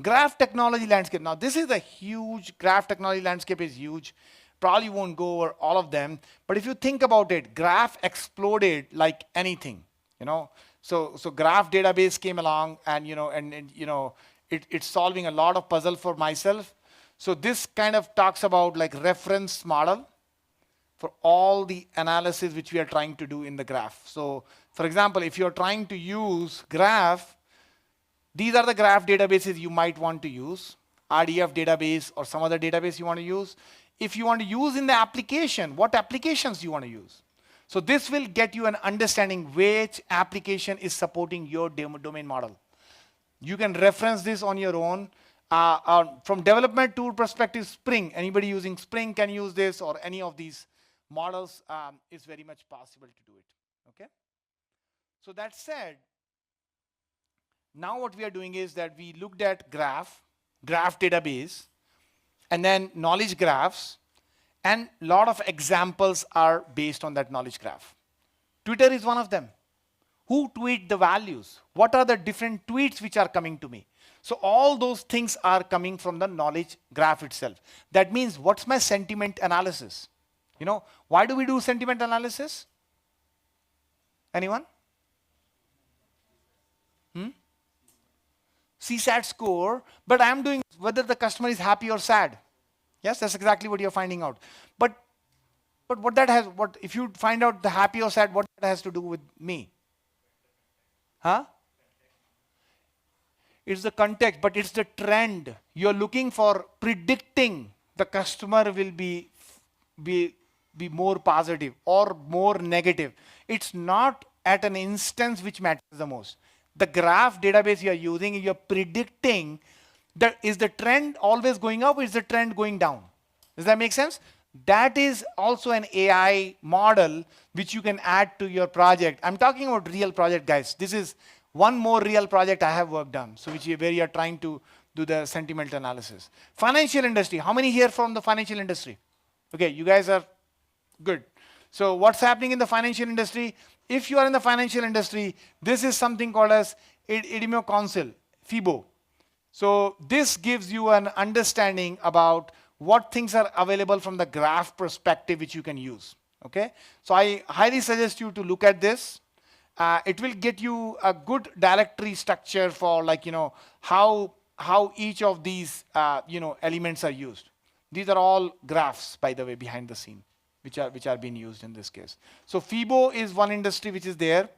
Graph technology landscape. Now this is a huge, graph technology landscape is huge. Probably won't go over all of them. But if you think about it, graph exploded like anything, you know. So graph database came along and, it's solving a lot of puzzle for myself. So this kind of talks about like reference model for all the analysis which we are trying to do in the graph. So for example, if you're trying to use graph, these are the graph databases you might want to use, RDF database or some other database you want to use. If you want to use in the application, what applications you want to use? So this will get you an understanding which application is supporting your domain model. You can reference this on your own. From development tool perspective, Spring, anybody using Spring can use this, or any of these models is very much possible to do it. Okay. So that said, now what we are doing is that we looked at graph database, and then knowledge graphs, and a lot of examples are based on that knowledge graph. Twitter is one of them. Who tweet the values? What are the different tweets which are coming to me? So all those things are coming from the knowledge graph itself. That means what's my sentiment analysis? Why do we do sentiment analysis? Anyone? CSAT score, but I'm doing whether the customer is happy or sad. Yes, that's exactly what you're finding out. But what that has, what if you find out the happy or sad, what that has to do with me? Huh? It's the context, but it's the trend. You're looking for predicting the customer will be, be more positive or more negative. It's not at an instance which matters the most. The graph database you're using, you're predicting that is the trend always going up or is the trend going down? Does that make sense? That is also an AI model which you can add to your project. I'm talking about real project, guys. This is one more real project I have worked on, so where you are trying to do the sentiment analysis. Financial industry. How many here from the financial industry? Okay, you guys are good. So what's happening in the financial industry? If you are in the financial industry, this is something called as Idemio Council, FIBO. So this gives you an understanding about what things are available from the graph perspective which you can use. Okay, so I highly suggest you to look at this. It will get you a good directory structure for, like, how each of these elements are used. These are all graphs, by the way, behind the scene, which are being used in this case. So FIBO is one industry which is there.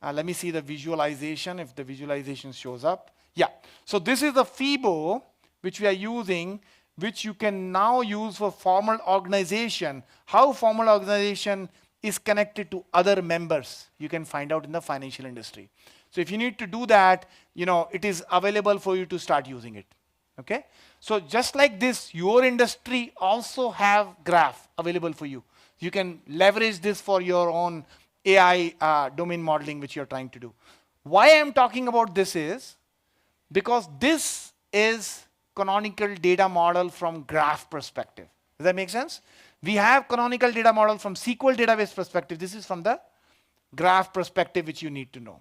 Let me see the visualization, if the visualization shows up. Yeah, so this is the FIBO which we are using, which you can now use for formal organization. How formal organization is connected to other members, you can find out in the financial industry. So if you need to do that, it is available for you to start using it. Okay, so just like this, your industry also have graph available for you. You can leverage this for your own AI domain modeling which you're trying to do. Why I'm talking about this is because this is canonical data model from graph perspective. Does that make sense? We have canonical data model from SQL database perspective. This is from the graph perspective which you need to know.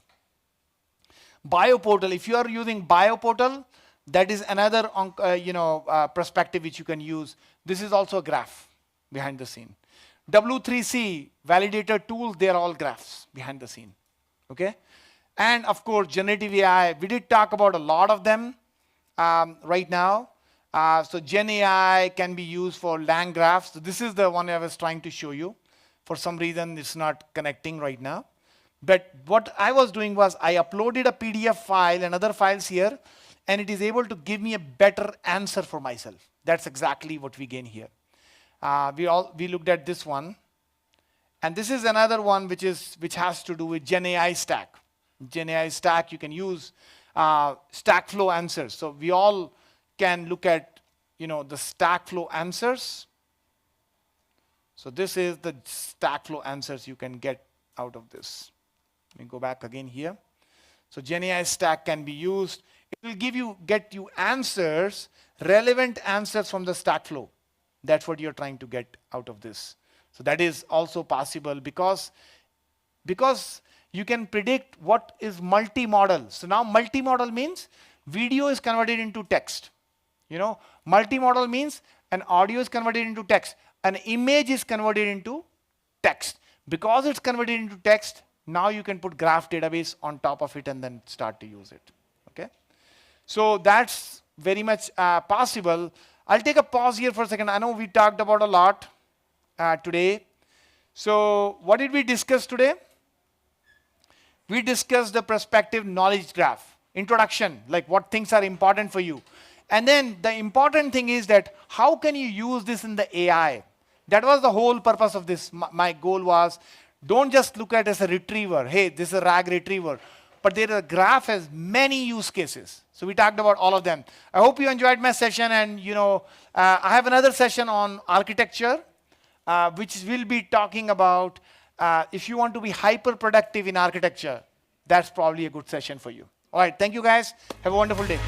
Bioportal, if you are using Bioportal, that is another perspective which you can use. This is also a graph behind the scene. W3C, validator tools, they are all graphs behind the scene. Okay? And of course, generative AI, we did talk about a lot of them right now. So Gen AI can be used for lang graphs. So this is the one I was trying to show you. For some reason, it's not connecting right now. But what I was doing was I uploaded a PDF file and other files here, and it is able to give me a better answer for myself. That's exactly what we gain here. We looked at this one. And this is another one which has to do with Gen AI stack. Gen AI stack, you can use stack flow answers. So we all can look at the stack flow answers. So this is the stack flow answers you can get out of this. Let me go back again here. So Gen AI stack can be used. It will get you answers, relevant answers from the stack flow. That's what you're trying to get out of this. So that is also possible because you can predict what is multimodal. So now multimodal means video is converted into text. Multimodal means an audio is converted into text. An image is converted into text. Because it's converted into text, now you can put graph database on top of it and then start to use it. Okay? So that's very much possible. I'll take a pause here for a second. I know we talked about a lot today. So what did we discuss today? We discussed the perspective knowledge graph, introduction, like what things are important for you. And then the important thing is that how can you use this in the AI? That was the whole purpose of this. My goal was, don't just look at it as a retriever. Hey, this is a RAG retriever. But the graph has many use cases. So we talked about all of them. I hope you enjoyed my session. And I have another session on architecture, which will be talking about if you want to be hyper productive in architecture, that's probably a good session for you. All right, thank you guys. Have a wonderful day.